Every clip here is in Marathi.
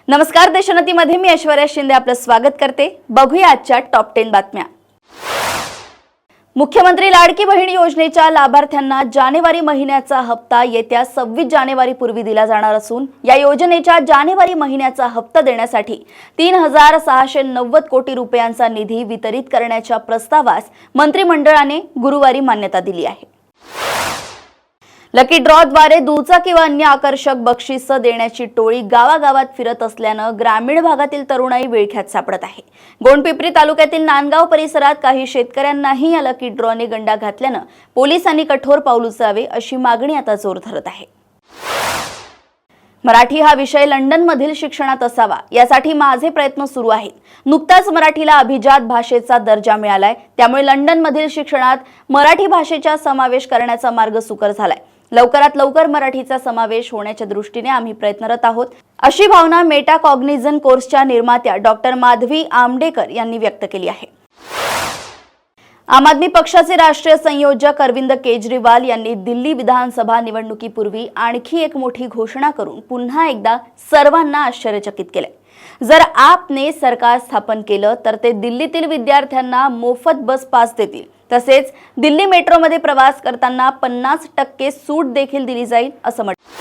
नमस्कार, देशोन्नतीमध्ये मी ऐश्वर्या शिंदे आपलं स्वागत करते। बघूया आजच्या टॉप 10 बातम्या। मुख्यमंत्री लाडकी बहीण योजनेच्या लाभार्थ्यांना जानेवारी महिन्याचा हप्ता येत्या 26 जानेवारीपूर्वी दिला जाणार असून या योजनेच्या जानेवारी महिन्याचा हप्ता देण्यासाठी 3690 कोटी रुपयांचा निधी वितरित करण्याच्या प्रस्तावास मंत्रिमंडळाने गुरुवारी मान्यता दिली आहे। लकी ड्रॉद्वारे दुचाकी व अन्य आकर्षक बक्षीस देण्याची टोळी गावागावात फिरत असल्यानं ग्रामीण भागातील तरुणाई विळख्यात सापडत आहे। गोंडपिंपरी तालुक्यातील नांदगाव परिसरात काही शेतकऱ्यांनाही या लकी ड्रॉने गंडा घातल्यानं पोलिसांनी कठोर पाऊल उचलावे अशी मागणी आता जोर धरत आहे। मराठी हा विषय लंडनमधील शिक्षणात असावा यासाठी माझे प्रयत्न सुरू आहेत। नुकताच मराठीला अभिजात भाषेचा दर्जा मिळालाय, त्यामुळे लंडनमधील शिक्षणात मराठी भाषेचा समावेश करण्याचा मार्ग सुकर झालाय। लवकरात लवकर मराठीचा समावेश होण्याच्या दृष्टीने आम्ही प्रयत्नरत आहोत, अशी भावना मेटा कॉग्निझन कोर्सच्या निर्मात्या डॉक्टर माधवी आमडेकर यांनी व्यक्त केली आहे। आम आदमी पक्षाचे राष्ट्रीय संयोजक अरविंद केजरीवाल यांनी दिल्ली विधानसभा निवडणुकीपूर्वी आणखी एक मोठी घोषणा करून पुन्हा एकदा सर्वांना आश्चर्यचकित केले। जर आपने सरकार स्थापन केलं तर ते दिल्लीतील विद्यार्थ्यांना मोफत बस पास देतील, तसेच दिल्ली मेट्रोमध्ये प्रवास करताना 50% सूट देखील दिली जाईल असं म्हटलं।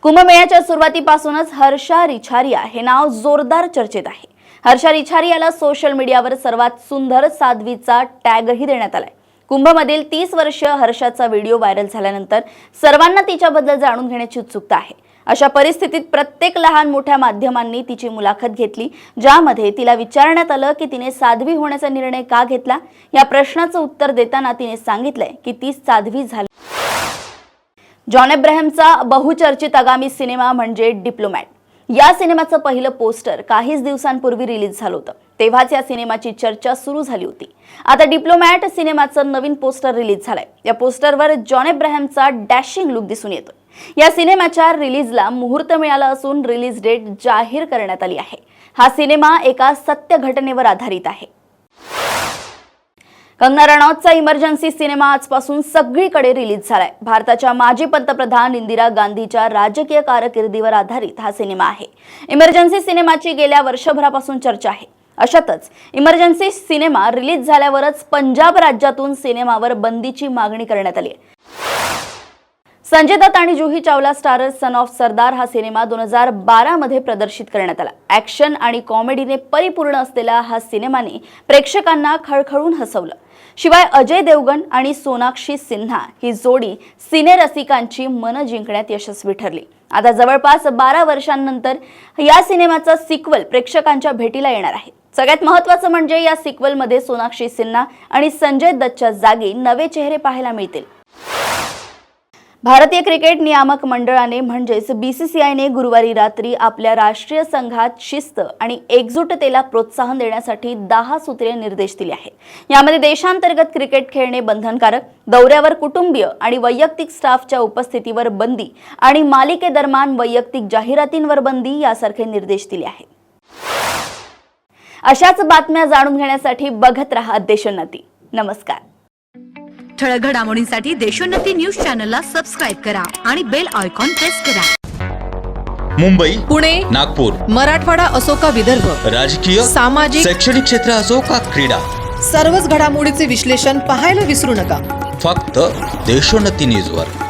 कुंभमेळ्याच्या सुरुवातीपासूनच हर्षा रिछारिया हे नाव जोरदार चर्चेत आहे। हर्षा रिछारियाला सोशल मीडियावर सर्वात सुंदर साध्वीचा टॅगही देण्यात आलाय। कुंभमधील 30 वर्षीय हर्षाचा व्हिडिओ व्हायरल झाल्यानंतर सर्वांना तिच्याबद्दल जाणून घेण्याची उत्सुकता आहे। अशा परिस्थितीत प्रत्येक लहान मोठ्या माध्यमांनी तिची मुलाखत घेतली, ज्यामध्ये तिला विचारण्यात आलं की तिने साध्वी होण्याचा निर्णय का घेतला। या प्रश्नाचं उत्तर देताना तिने सांगितलंय की ती साध्वी झाली। जॉन अब्राहमचा बहुचर्चित आगामी सिनेमा म्हणजे डिप्लोमॅट। या सिनेमाचं पहिलं पोस्टर काहीच दिवसांपूर्वी रिलीज झालं होतं, तेव्हाच या सिनेमाची चर्चा सुरू झाली होती। आता डिप्लोमॅट सिनेमाचं नवीन पोस्टर रिलीज झालंय। या पोस्टरवर जॉन अब्राहमचा डॅशिंग लुक दिसून येतो। या सिनेमाच्या रिलीजला मुहूर्त मिळाला असून रिलीज डेट जाहीर करण्यात आली आहे। हा सिनेमा एका सत्य घटनेवर आधारित आहे। कंगना रनौतचा इमर्जन्सी सिनेमा आजपासून सगळीकडे रिलीज झालाय। भारताच्या माजी पंतप्रधान इंदिरा गांधीच्या राजकीय कारकिर्दीवर आधारित हा सिनेमा आहे। इमर्जन्सी सिनेमाची गेल्या वर्षभरापासून चर्चा आहे। अशातच इमर्जन्सी सिनेमा रिलीज झाल्यावरच पंजाब राज्यातून सिनेमावर बंदीची मागणी करण्यात आली आहे। संजय दत्त आणि Juhi Chawla starrer son of सरदार हा सिनेमा 2012 मध्ये प्रदर्शित करण्यात आला। ॲक्शन आणि कॉमेडीने परिपूर्ण असलेला हा सिनेमाने प्रेक्षकांना खळखळून हसवलं। शिवाय अजय देवगण आणि सोनाक्षी सिन्हा ही जोडी सिने रसिकांची मन जिंकण्यात यशस्वी ठरली। आता जवळपास 12 वर्षांनंतर या सिनेमाचा सिक्वल प्रेक्षकांच्या भेटीला येणार आहे। सगळ्यात महत्त्वाचं म्हणजे या सिक्वलमध्ये सोनाक्षी सिन्हा आणि संजय दत्तच्या जागी नवे चेहरे पाहायला मिळतील। भारतीय क्रिकेट नियामक मंडळाने म्हणजेच बीसीसीआयने गुरुवारी रात्री आपल्या राष्ट्रीय संघात शिस्त आणि एकजुटतेला प्रोत्साहन देण्यासाठी 10 सूत्रीय निर्देश दिले आहेत। यामध्ये देशांतर्गत क्रिकेट खेळणे बंधनकारक, दौऱ्यावर कुटुंबीय आणि वैयक्तिक स्टाफच्या उपस्थितीवर बंदी आणि मालिकेदरम्यान वैयक्तिक जाहिरातींवर बंदी यासारखे निर्देश दिले आहेत। अशाच बातम्या जाणून घेण्यासाठी बघत रहा देशोन्नती। नमस्कार। ठळक घडामोडींसाठी देशोन्नती न्यूज चॅनलला सबस्क्राइब करा आणि बेल आयकॉन प्रेस करा। मुंबई, पुणे, नागपूर, मराठवाडा असो का विदर्भ, राजकीय, सामाजिक, शैक्षणिक क्षेत्र असो का क्रीडा, सर्वच घडामोडीचे विश्लेषण पाहायला विसरू नका। फक्त देशोन्नती न्यूजवर।